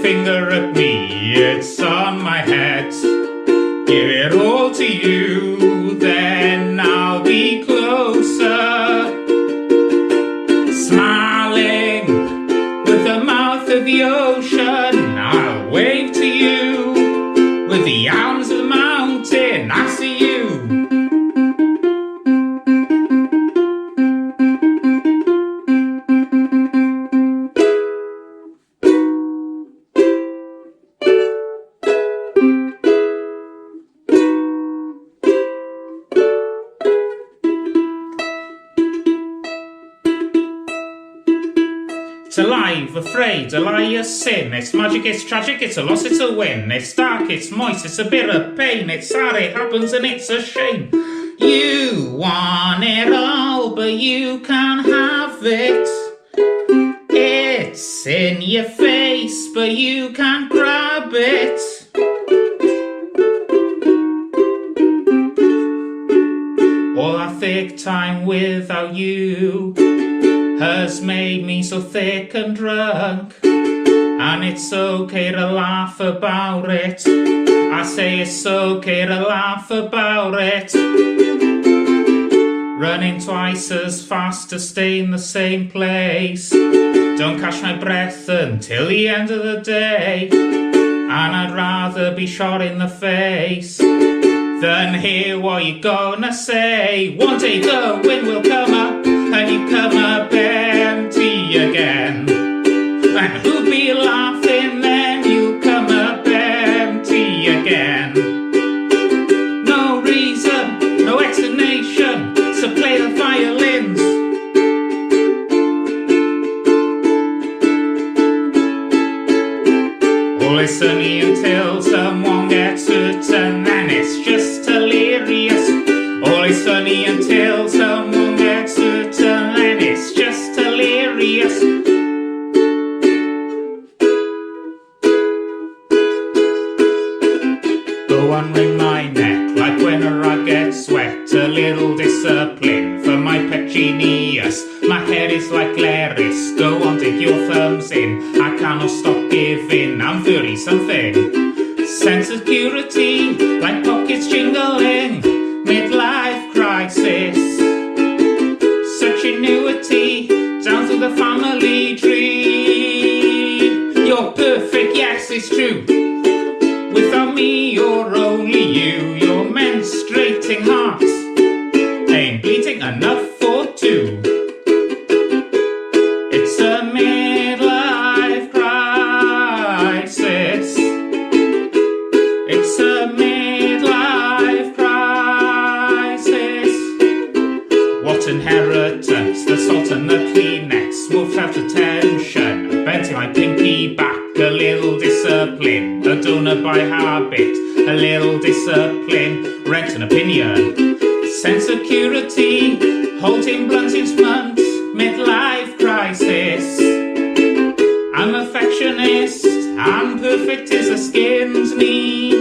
finger at me, it's on my head. Give it all to you, then I'll be closer. Smiling with the mouth of the ocean, I'll wave to you. With the arms of the mountain, I see you. It's alive, afraid, a lie, a sin. It's magic, it's tragic, it's a loss, it's a win. It's dark, it's moist, it's a bit of pain. It's sad, it happens and it's a shame. You want it all, but you can't have it. It's in your face, but you can't grab it. All that thick time without you has made me so thick and drunk, and it's okay to laugh about it. I say it's okay to laugh about it. Running twice as fast to stay in the same place. Don't catch my breath until the end of the day, and I'd rather be shot in the face than hear what you're gonna say. One day the wind will come up and you come up empty again. And who'll be laughing then? You come up empty again. No reason, no explanation, so play the violins. All is sunny until someone gets hurt, and then it's just hilarious. All is sunny until someone gets hurt, and then it's just hilarious. Go on, wring my neck like when a rag gets wet. A little discipline for my petunias. My head is like Glarus. Go on, dig your thumbs in. I cannot stop giving. I'm 30-something. Sense of security, like pockets jingling. Midlife crisis. Such annuity down through the family tree. You're perfect, yes, it's true. Without me, you're only you. Your menstruating heart ain't bleeding enough for two. It's a midlife crisis. It's a midlife crisis. What inheritance? The salt and the Kleenex moved out of tension. Bending my pinky back. A little discipline, a donut by habit. A little discipline, rent an opinion. Sense of security, holding blunt instruments. Midlife crisis. I'm a perfectionist, I'm perfect as the skin's knee.